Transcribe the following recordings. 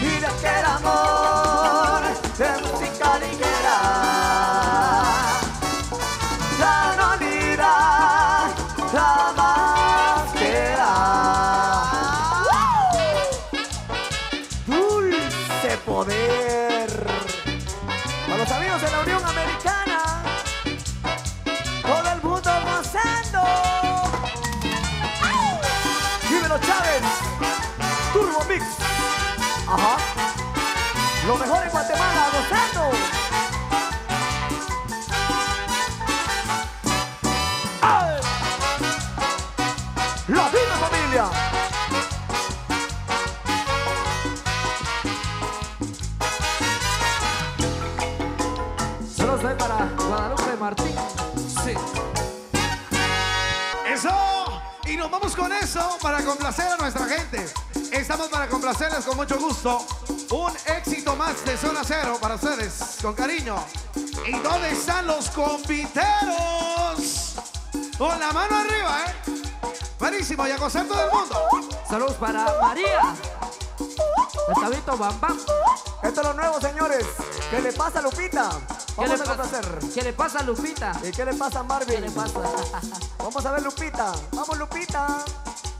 y de aquel amor de música ligera. Ya no dirá jamás que dulce poder. Para los amigos de la Unión Americana, todo el mundo gozando. Dímelo, Chávez, Turbo Mix. Ajá. Lo mejor en Guatemala, gozando. ¡Ay! La vida, familia. Solo soy para Guadalupe Martín. Sí. Eso. Y nos vamos con eso para complacer a nuestra gente. Estamos para complacerles con mucho gusto. Un éxito más de Zona Cero para ustedes, con cariño. ¿Y dónde están los compiteros? Con la mano arriba, ¿eh? Buenísimo, y a gozar todo el mundo. Saludos para María. El Tabito Bam Bam. Esto es lo nuevo, señores. ¿Qué le pasa a Lupita? Vamos a complacer. ¿Qué le pasa a Lupita? ¿Y qué le pasa a Marvin? ¿Qué le pasa? Vamos a ver Lupita. Vamos, Lupita.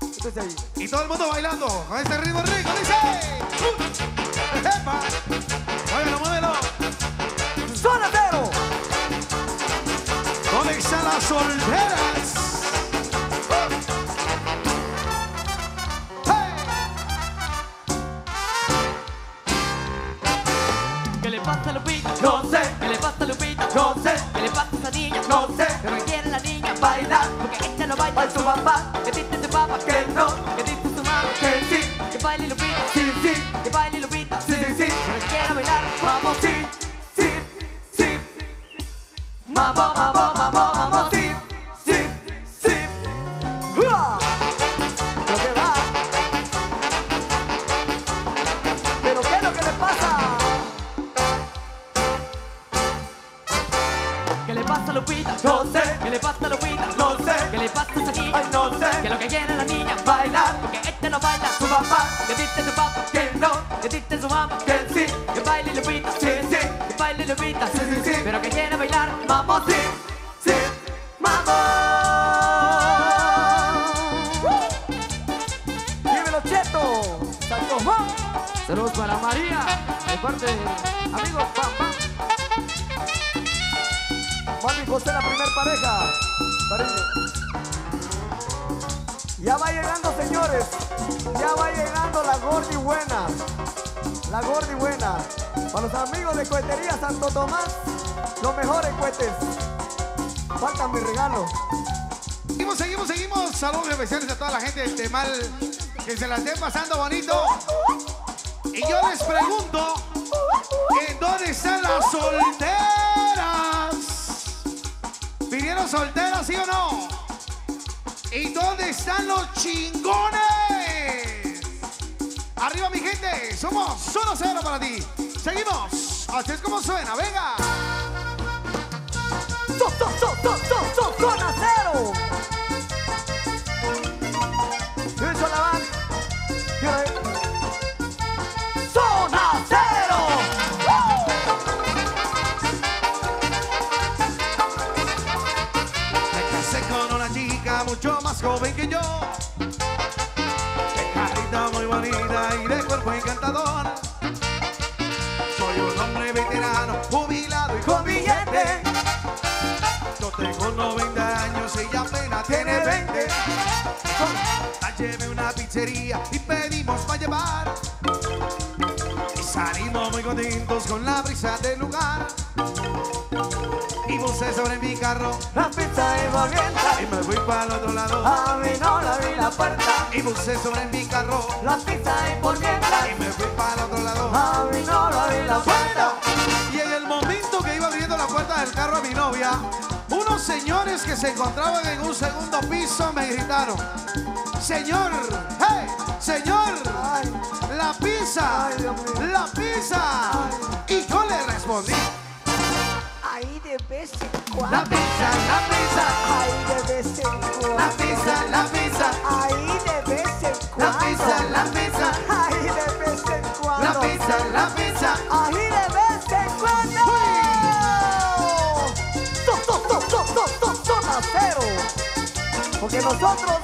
Entonces ahí. Y todo el mundo bailando con este ritmo rico, dice. ¡Epa! Muévelo, muévelo. ¡Zona Cero! ¿Dónde están las solteras? ¿Qué le pasa a Lupita? No sé. ¿Qué le pasa a Lupita? No sé. ¿Qué le pasa a esa niña? No sé. Pero que quiere la niña Bailar. porque ella no baila. Baila su papá. Que dice tu papá Que no. Que dice tu mamá Que sí. Que baile Lupita. Sí, sí. Que baile Lupita. Sí, sí, sí. Pero que quiere bailar. Vamos, sí. Sí. Sí. Mambo, mambo, mambo, mambo. Sí. Sí. Sí. ¡Uah! Lo que va. ¿Pero qué es lo que le pasa? ¿Qué le pasa a Lupita? No sé. ¿Qué le pasa a Lupita? No sé. ¿Qué le pasa a esa niña? Ay, no sé. Que lo que quiere la niña Bailar. porque ella no baila. Su papá. Que dice tu papá Que no. Que dice su mamá Que sí. que baile Lupita. Sí, sí. Que baile Lupita. Sí, sí, sí. Pero que quiere bailar. Vamos, sí. Sí. Mambo. Dímelo, Cheto. Sacomón. Saludos para María, de parte de amigos Bam Bam. Mami José, la primer pareja. Cariño. Ya va llegando, señores. Ya va llegando la gordi buena. La gordi buena. Para los amigos de Cohetería Santo Tomás, los mejores cohetes. Faltan mi regalo. Seguimos. Saludos especiales a toda la gente del Temal. Que se la estén pasando bonito. Y yo les pregunto, ¿en dónde están las solteras? ¿Vinieron solteras, sí o no? ¿Y dónde están los chingones? Arriba, mi gente, somos Zona Cero para ti. Seguimos, así es como suena, venga. Zona Cero. Eso la van. Zona Cero. Me casé con una chica mucho más joven que yo, de carita muy bonita y de cuerpo encantador. Soy un hombre veterano, jubilado y con billete. Yo tengo 90 años, ella apenas tiene 20. La llevé a una pizzería y pedimos para llevar. Y salimos muy contentos con la brisa del lugar. Y puse sobre mi carro La pizza es volvienta. y me fui para el otro lado. A mí no le abrí la puerta. Y puse sobre mi carro La pizza es volvienta. y me fui para el otro lado. A mí no le abrí la puerta. Y en el momento que iba abriendo la puerta del carro a mi novia, unos señores que se encontraban en un segundo piso me gritaron: señor, hey, señor, Ay, la pizza, Ay, Dios mío. la pizza. Y yo le respondí: ahí de vez en la cuando. pizza, la pizza, Ahí de vez en cuando. la pizza, la pizza, Ahí de vez en la cuando. pizza, la pizza, Ahí de vez en cuando. la pizza. pizza. Ahí de vez en cuando. Zona Cero. Porque nosotros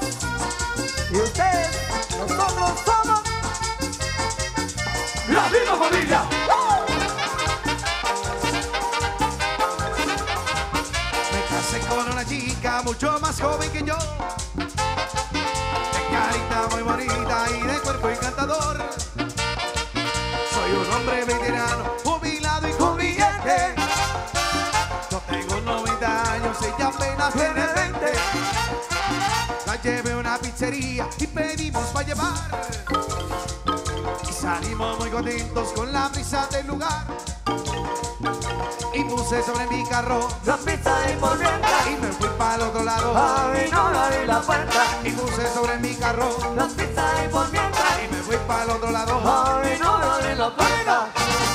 y ustedes, nosotros somos ¡La misma familia! Me casé con una chica mucho más joven que yo, de carita muy bonita y de cuerpo encantador. Soy un hombre veterano, jubilado y con billete. Yo tengo 90 años, ella apenas tiene 20. La llevé a una pizzería y pedimos para llevar. Y salimos muy contentos con la brisa del lugar. Y puse sobre mi carro la pizza envolviente. y me fui para el otro lado. Ay, no abrí la puerta. Y puse sobre mi carro La pizza envolviente. y me fui para el otro lado. Ay, no abrí la puerta.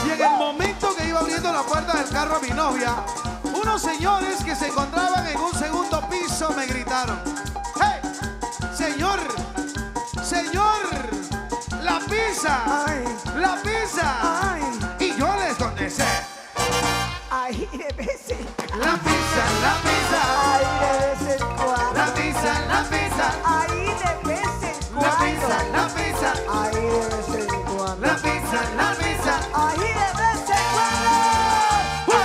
Y en el momento que iba abriendo la puerta del carro a mi novia, unos señores que se encontraban en un segundo piso me gritaron: ¡Hey! ¡Señor! ¡Señor! ¡La pizza! Ay, ¡La pizza! ay, Y yo les contesté: ahí de vez en ¡La pizza! ¡La pizza! ahí de vez en cuando. ¡La pizza! ¡La pizza! Ahí de vez en ¡La cuando. pizza! ¡La pizza! Ahí de vez en cuando. ¡La pizza! ¡La pizza! Ahí de vez en cuando.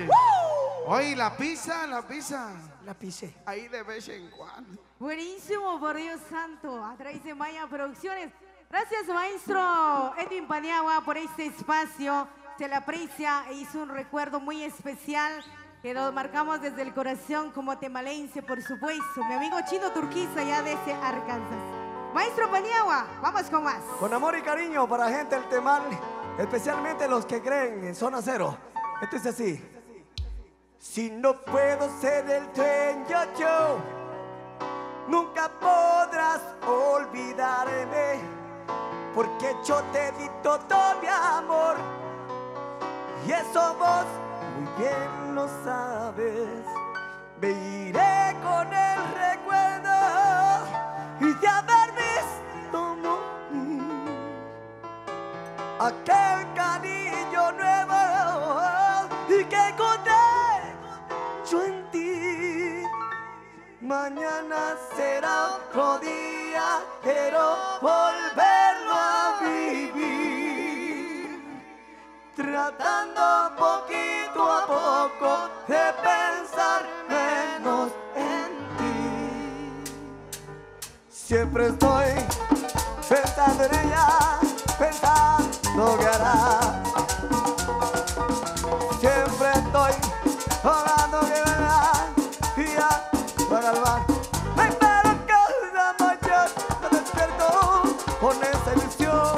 ¡Uy! Oye, la pizza, la pizza. La pisé. Ahí de vez en cuando. Buenísimo, por Dios santo, a través de Maya Producciones. Gracias, maestro Edwin Paniagua, por este espacio. Se le aprecia e hizo un recuerdo muy especial que nos marcamos desde el corazón como temalense, por supuesto. Mi amigo Chino Turquiza, ya desde Arkansas. Maestro Paniagua, vamos con más. Con amor y cariño para gente del Temal, especialmente los que creen en Zona Cero. Esto es así. Si no puedo ser el dueño yo, nunca podrás olvidarme, porque yo te di todo mi amor, y eso vos muy bien lo sabes. Me iré con el recuerdo y de haber visto morir aquel cariño nuevo y que encontré yo en ti. Mañana será otro día, quiero volverlo a vivir, tratando poquito a poco de pensar menos en ti. Siempre estoy pensando en ella, pensando que hará. Siempre estoy orando que vendrá y ya para el bar. Me espero cada mañana, me despierto con esa ilusión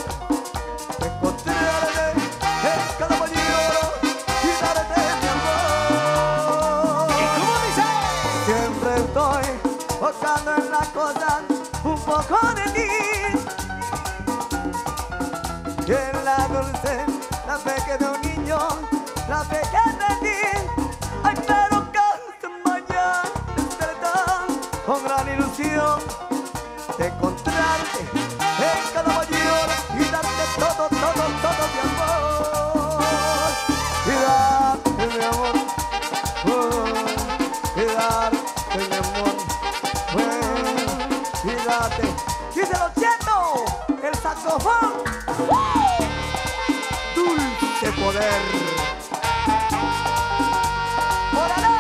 de encontrarte en cada mañana y darte mi amor. ¿Y cómo dice? Siempre estoy buscando en las cosas un poco de ti, y en la dulce, la fe que de un niño, la fe que aprendí. Ay, pero cada mañana despertar con gran ilusión de encontrarte en cada mañana y darte todo mi amor. Y darte mi amor, y darte mi amor, y darte. Díselo, Cheto, el saxofón. Dulce poder. ¡Órale!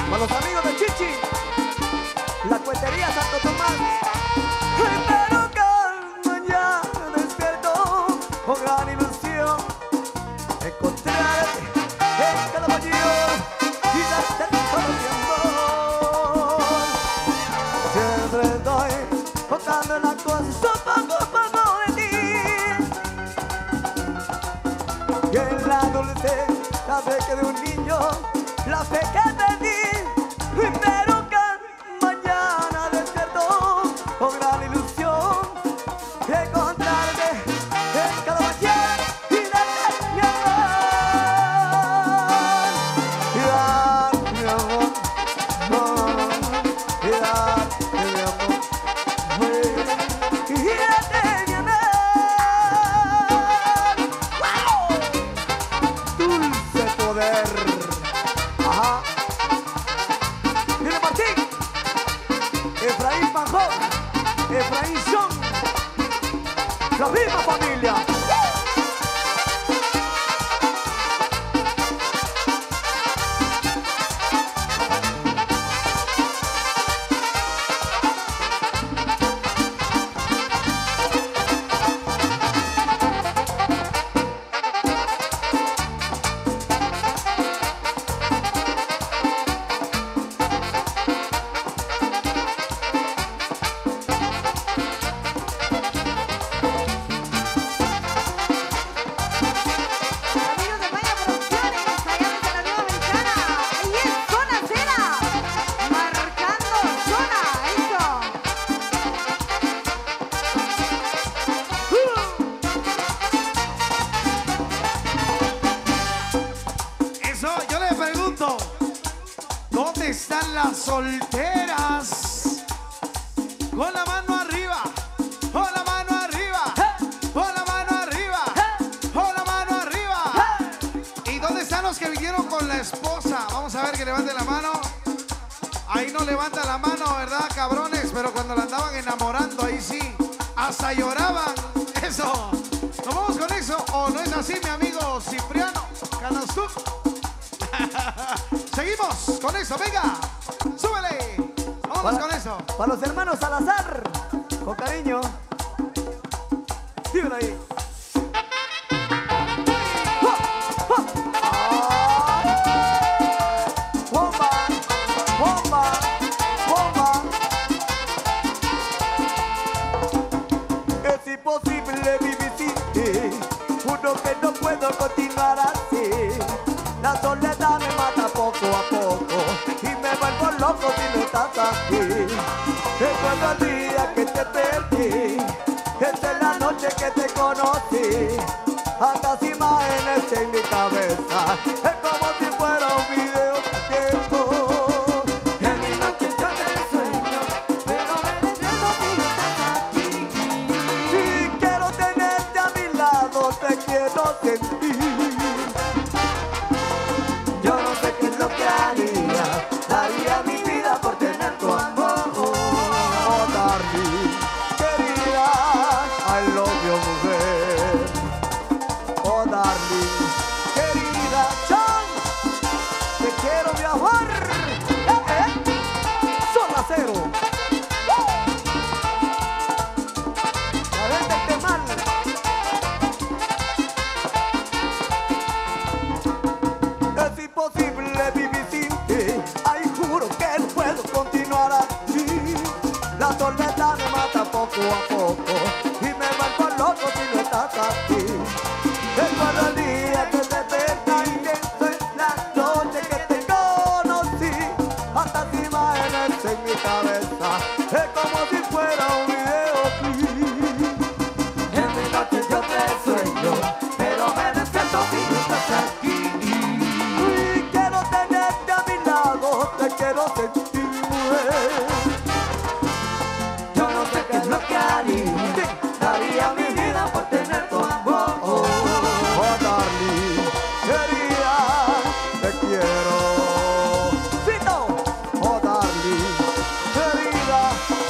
Para los amigos de Chichi, la cuetería Santo Tomás. Pero cada mañana despierto con gran ilusión de encontrarte en cada mañana y darte todo mi amor. Siempre estoy buscando en las cosas un poco de ti, y en la dulce, la fe que de un niño, la fe que perdí. Pero cada mañana despierto con gran ilusión de encontrarte en cada mañana y darte mi amor. Y darte mi amor, y darte mi amor, y darte mi amor. La misma familia. Amigos de Maya Producciones, allá desde la Unión Americana. Ahí es Zona Cena, marcando zona. Eso, yo le pregunto, ¿dónde están las solteras? Con la mano arriba, con la mano arriba, con la mano arriba, con la mano arriba. ¿Y dónde están los que vinieron con la esposa? Vamos a ver que levanten la mano. Ahí no levantan la mano, ¿verdad, cabrones? Pero cuando la andaban enamorando, ahí sí, hasta lloraban. Eso. ¿Nos vamos con eso? ¿O no es así, mi amigo Cipriano Canastú? Seguimos con eso, venga. Súbele. Vamos con eso. Para los hermanos Salazar, con cariño. Dímelo ahí. Bomba, bomba, bomba. Es imposible vivir sin ti. Juro que no puedo continuar así. La soledad me mata poco a poco y me vuelvo loco si no estás aquí. Recuerdo el día que te perdí, esta es la noche que te conocí. Tantas imágenes en mi cabeza, es como si fuera un video de tiempo. En mi noche yo te sueño, pero me despierto si no estás aquí. Y quiero tenerte a mi lado, te quiero sentir. Yo no sé qué es lo que haría, daría mi vida por tener tu amor. Oh, darling, querida, I love you, mujer. Oh, darling, querida, Chan, te quiero, mi amor. Zona Cero. La venta es de mal. Es imposible vivir sin ti. Ay, juro que no puedo continuar así. La soledad me mata poco a poco y me vuelvo loco si no estás aquí. Recuerdo el día que te perdí, pienso en la noche que te conocí. Tantas imágenes en mi cabeza, es como si fuera un videoclip. En mi noche yo te sueño, pero me despierto si no estás aquí. Y quiero tenerte a mi lado, te quiero sentir, mujer. Yo no sé qué es lo que haría, daría mi vida por tener tu amor. Oh, darling, querida, te quiero. Fito, oh, darling, querida.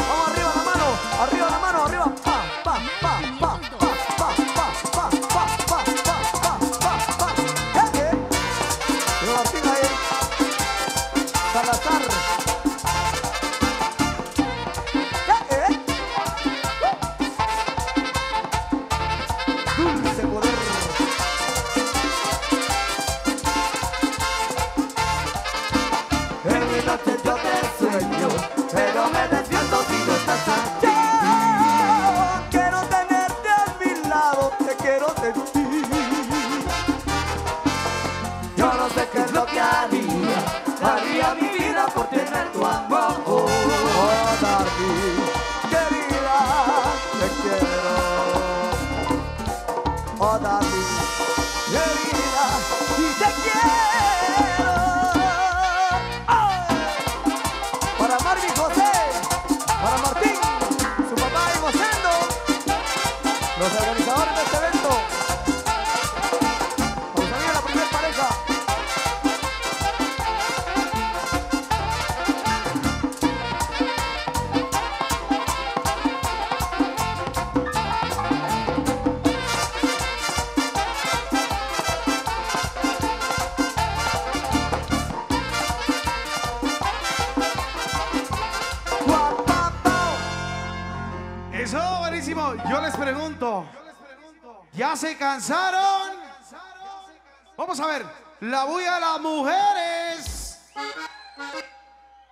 Vamos arriba la mano, arriba la mano, arriba. Pa, pa, pa, pa, pa, pa, pa, pa, pa, pa, pa, pa, pa. Martín ahí. Salazar. Dulce poder. En mi noche yo te sueño, pero me despierto si no estás aquí. Quiero tenerte a mi lado, te quiero sentir. Yo no sé qué es lo que haría, daría mi vida por tener tu amor. Oh, darling, querida, te quiero. Oh, darling, querida, y te quiero. ¡Oh! Para Marvin José, para Martín, su papá y gozando, los organizadores de este evento. Vamos a ver a la primera pareja. pregunto, ¿ya se cansaron? Vamos a ver, la bulla de las mujeres,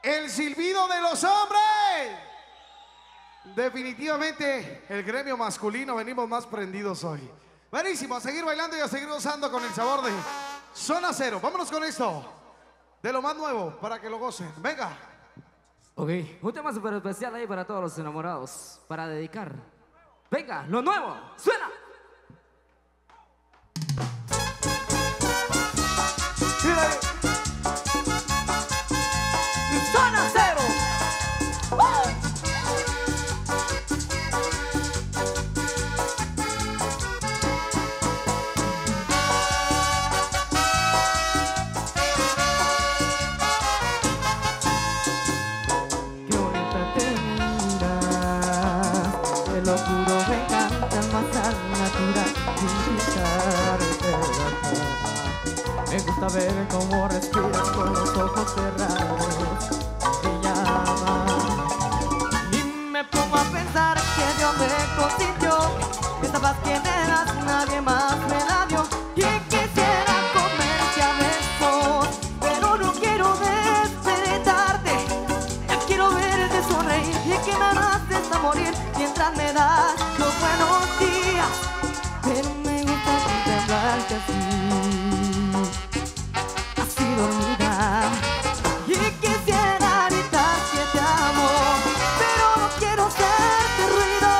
el silbido de los hombres. Definitivamente el gremio masculino venimos más prendidos hoy. Buenísimo, a seguir bailando y a seguir gozando con el sabor de Zona Cero. Vámonos con esto, de lo más nuevo, para que lo gocen. Venga. Ok, un tema súper especial ahí para todos los enamorados, para dedicar. Venga, lo nuevo, suena. Zona Cero. Qué bonita te miras, te lo juro, me encanta más al natural sin quitarte la cara. Me gusta ver cómo respiras con los ojos cerrados, te llama. Y me pongo a pensar que Dios me consintió, esta paz que me das nadie más me la dio. Y quisiera comerte a besos, pero no quiero despertarte. Ya quiero verte sonreír y que me abraces hasta morir mientras me das los buenos días. Pero me gusta contemplarte así dormida. Y quisiera gritar que te amo, pero no quiero hacerte ruido.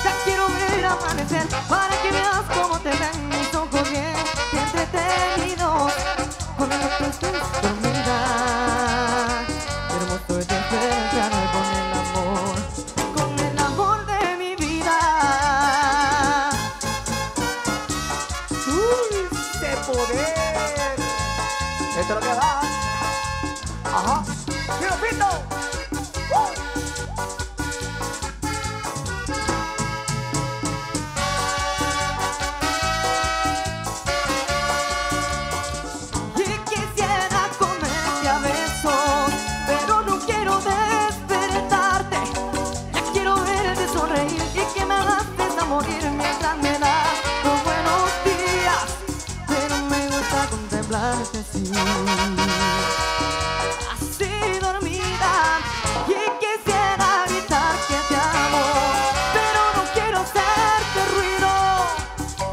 Ya quiero ver amanecer para que veas cómo te ven mis ojos bien entretenidos cuando tú estés dormida. Hermoso es despertar con el amor de mi vida. Ese poder. Esto es lo que da. Ajá. ¡Tiro pito! Y quisiera comerte a besos, pero no quiero despertarte. Ya quiero verte sonreír y que me hagas a morir mientras me das los buenos días. Pero me gusta contemplarte así dormida. Y quisiera gritar que te amo, pero no quiero hacerte ruido.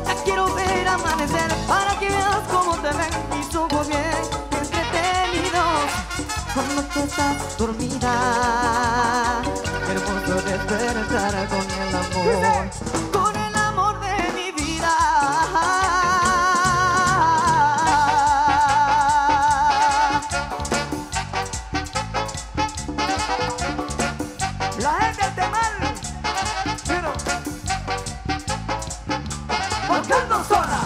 Ya quiero ver amanecer para que veas cómo te ven mis ojos bien entretenidos cuando tú estás dormida. Hermoso despertar con el amor de mi vida. La gente del Temal. Mira. Marcando zona.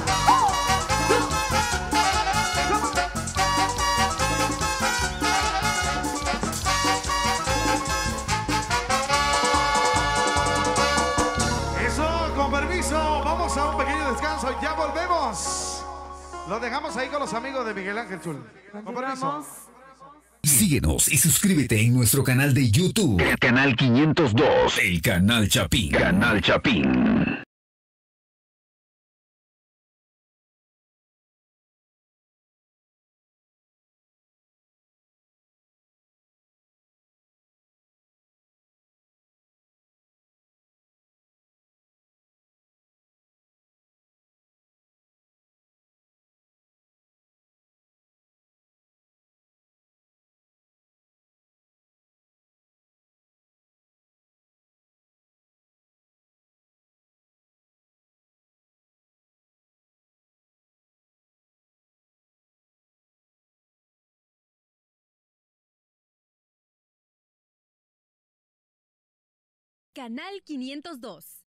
Eso, con permiso, vamos a un pequeño descanso. Ya volvemos. Lo dejamos ahí con los amigos de Miguel Ángel Chul. Con permiso. Síguenos y suscríbete en nuestro canal de YouTube. Canal 502. El Canal Chapín. Canal Chapín. Canal 502.